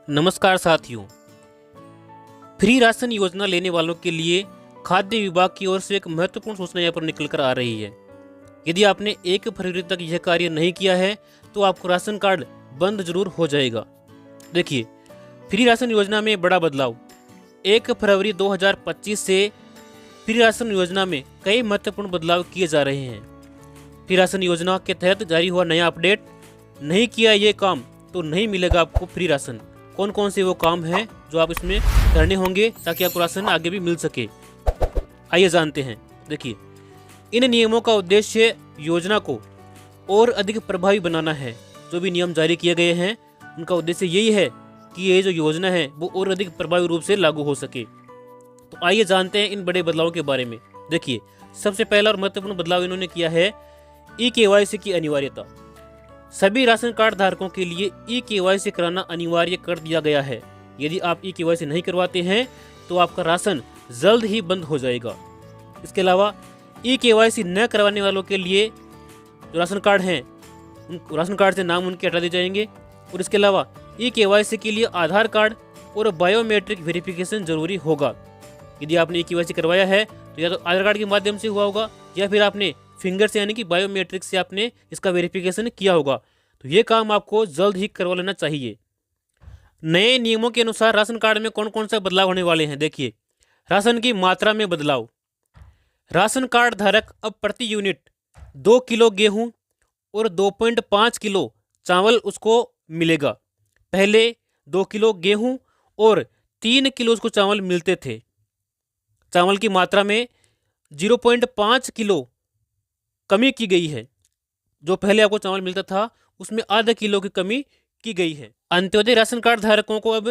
नमस्कार साथियों। Free ration योजना लेने वालों के लिए खाद्य विभाग की ओर से एक महत्वपूर्ण सूचना यहाँ पर निकल कर आ रही है। यदि आपने 1 फरवरी तक यह कार्य नहीं किया है तो आपको राशन कार्ड बंद जरूर हो जाएगा। देखिए, फ्री राशन योजना में बड़ा बदलाव। 1 फरवरी 2025 से फ्री राशन योजना में कई महत्वपूर्ण बदलाव किए जा रहे हैं। फ्री राशन योजना के तहत जारी हुआ नया अपडेट, नहीं किया ये काम तो नहीं मिलेगा आपको फ्री राशन। कौन कौन से वो काम हैं जो आप इसमें करने होंगे ताकि आपको राशन आगे भी मिल सके, आइए जानते हैं। देखिए, इन नियमों का उद्देश्य योजना को और अधिक प्रभावी बनाना है। जो भी नियम जारी किए गए हैं उनका उद्देश्य यही है कि ये जो योजना है वो और अधिक प्रभावी रूप से लागू हो सके। तो आइए जानते हैं इन बड़े बदलावों के बारे में। देखिए, सबसे पहला और महत्वपूर्ण बदलाव इन्होंने किया है ई-केवाईसी की अनिवार्यता। सभी राशन कार्ड धारकों के लिए ई-केवाईसी कराना अनिवार्य कर दिया गया है। यदि आप ई-केवाईसी नहीं करवाते हैं तो आपका राशन जल्द ही बंद हो जाएगा। इसके अलावा ई-केवाईसी न करवाने वालों के लिए जो राशन कार्ड हैं उन राशन कार्ड से नाम उनके हटा दिए जाएंगे। और इसके अलावा ई-केवाईसी के लिए आधार कार्ड और बायोमेट्रिक वेरिफिकेशन जरूरी होगा। यदि आपने ई-केवाईसी करवाया है तो या तो आधार कार्ड के माध्यम से हुआ होगा या फिर आपने फिंगर से यानी कि बायोमेट्रिक से आपने इसका वेरिफिकेशन किया होगा। तो ये काम आपको जल्द ही करवा लेना चाहिए। नए नियमों के अनुसार राशन कार्ड में कौन कौन सा बदलाव होने वाले हैं। देखिए, राशन की मात्रा में बदलाव। राशन कार्ड धारक अब प्रति यूनिट 2 किलो गेहूं और 2.5 किलो चावल उसको मिलेगा। पहले 2 किलो गेहूं और 3 किलो उसको चावल मिलते थे। चावल की मात्रा में 0.5 किलो कमी की गई है। जो पहले आपको चावल मिलता था उसमें आधा किलो की कमी की गई है। अंत्योदय राशन कार्ड धारकों को अब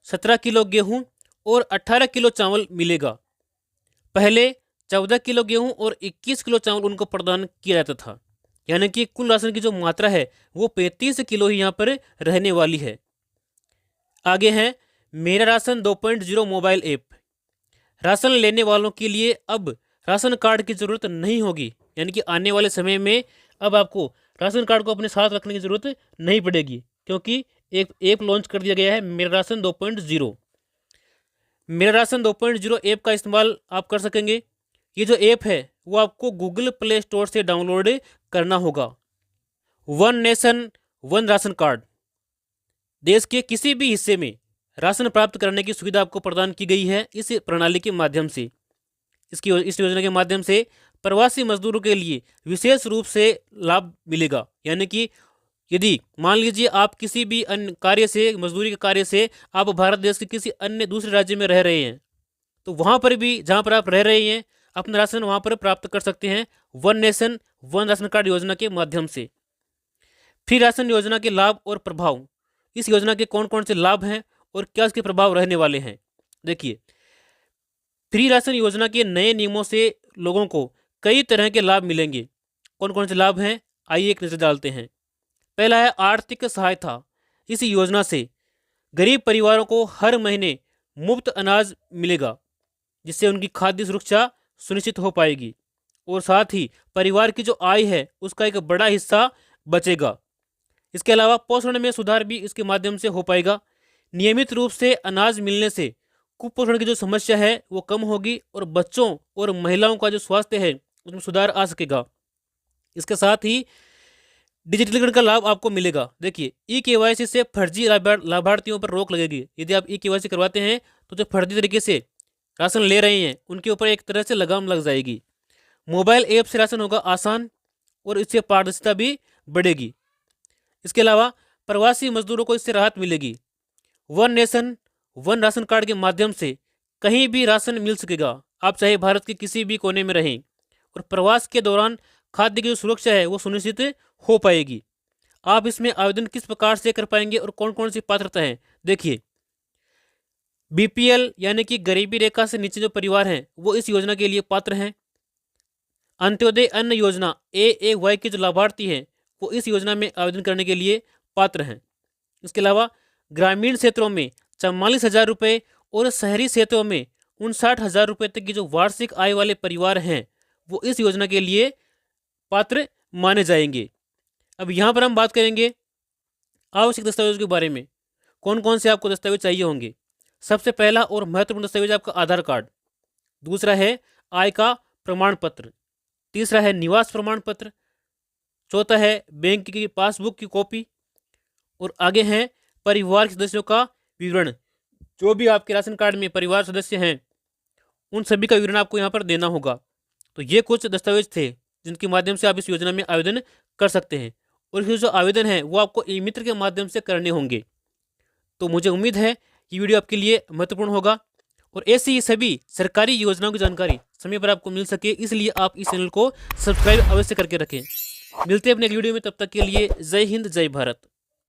17 किलो गेहूं और 18 किलो चावल मिलेगा। पहले 14 किलो गेहूं और 21 किलो चावल उनको प्रदान किया जाता था। यानी कि कुल राशन की जो मात्रा है वो 35 किलो ही यहाँ पर रहने वाली है। आगे है मेरा राशन 2.0 मोबाइल ऐप। राशन लेने वालों के लिए अब राशन कार्ड की जरूरत नहीं होगी। यानी कि आने वाले समय में अब आपको राशन कार्ड को अपने साथ रखने की जरूरत नहीं पड़ेगी, क्योंकि एक ऐप लॉन्च कर दिया गया है मेरा राशन 2.0। मेरा राशन 2.0 ऐप का इस्तेमाल आप कर सकेंगे। ये जो ऐप है वो आपको गूगल प्ले स्टोर से डाउनलोड करना होगा। One nation one ration card. देश के किसी भी हिस्से में राशन प्राप्त करने की सुविधा आपको प्रदान की गई है इस प्रणाली के माध्यम से। इस योजना के माध्यम से प्रवासी मजदूरों के लिए विशेष रूप से लाभ मिलेगा। यानी कि यदि मान लीजिए आप किसी भी अन्य कार्य से, मजदूरी के कार्य से आप भारत देश के किसी अन्य दूसरे राज्य में रह रहे हैं तो वहाँ पर भी जहाँ पर आप रह रहे हैं अपना राशन वहाँ पर प्राप्त कर सकते हैं one nation one ration card योजना के माध्यम से। फ्री राशन योजना के लाभ और प्रभाव। इस योजना के कौन कौन से लाभ हैं और क्या इसके प्रभाव रहने वाले हैं। देखिए, फ्री राशन योजना के नए नियमों से लोगों को कई तरह के लाभ मिलेंगे। कौन कौन से लाभ हैं, आइए एक नजर डालते हैं। पहला है आर्थिक सहायता। इस योजना से गरीब परिवारों को हर महीने मुफ्त अनाज मिलेगा, जिससे उनकी खाद्य सुरक्षा सुनिश्चित हो पाएगी और साथ ही परिवार की जो आय है उसका एक बड़ा हिस्सा बचेगा। इसके अलावा पोषण में सुधार भी इसके माध्यम से हो पाएगा। नियमित रूप से अनाज मिलने से कुपोषण की जो समस्या है वो कम होगी और बच्चों और महिलाओं का जो स्वास्थ्य है उसमें सुधार आ सकेगा। इसके साथ ही डिजिटलीकरण का लाभ आपको मिलेगा। देखिए, ई-केवाईसी से फर्जी लाभार्थियों पर रोक लगेगी। यदि आप ई-केवाईसी करवाते हैं तो जो फर्जी तरीके से राशन ले रहे हैं उनके ऊपर एक तरह से लगाम लग जाएगी। मोबाइल ऐप से राशन होगा आसान और इससे पारदर्शिता भी बढ़ेगी। इसके अलावा प्रवासी मजदूरों को इससे राहत मिलेगी। One nation one ration card के माध्यम से कहीं भी राशन मिल सकेगा, आप चाहे भारत के किसी भी कोने में रहें, और प्रवास के दौरान खाद्य की जो सुरक्षा है वो सुनिश्चित हो पाएगी। आप इसमें आवेदन किस प्रकार से कर पाएंगे और कौन कौन सी पात्रता है। देखिए, बीपीएल यानी कि गरीबी रेखा से नीचे जो परिवार हैं वो इस योजना के लिए पात्र हैं। अंत्योदय अन्न योजना AAY के जो लाभार्थी हैं वो इस योजना में आवेदन करने के लिए पात्र हैं। इसके अलावा ग्रामीण क्षेत्रों में 44,000 रुपये और शहरी क्षेत्रों में 59,000 रुपये तक की जो वार्षिक आय वाले परिवार हैं वो इस योजना के लिए पात्र माने जाएंगे। अब यहाँ पर हम बात करेंगे आवश्यक दस्तावेजों के बारे में। कौन कौन से आपको दस्तावेज चाहिए होंगे। सबसे पहला और महत्वपूर्ण दस्तावेज आपका आधार कार्ड, दूसरा है आय का प्रमाण पत्र, तीसरा है निवास प्रमाण पत्र, चौथा है बैंक की पासबुक की कॉपी, और आगे हैं परिवार के सदस्यों का विवरण। जो भी आपके राशन कार्ड में परिवार सदस्य हैं उन सभी का विवरण आपको यहाँ पर देना होगा। तो ये कुछ दस्तावेज थे जिनके माध्यम से आप इस योजना में आवेदन कर सकते हैं, और इसके जो आवेदन है वो आपको ई मित्र के माध्यम से करने होंगे। तो मुझे उम्मीद है ये वीडियो आपके लिए महत्वपूर्ण होगा, और ऐसी ही सभी सरकारी योजनाओं की जानकारी समय पर आपको मिल सके, इसलिए आप इस चैनल को सब्सक्राइब अवश्य करके रखें। मिलते हैं अपने वीडियो में, तब तक के लिए जय हिंद जय भारत।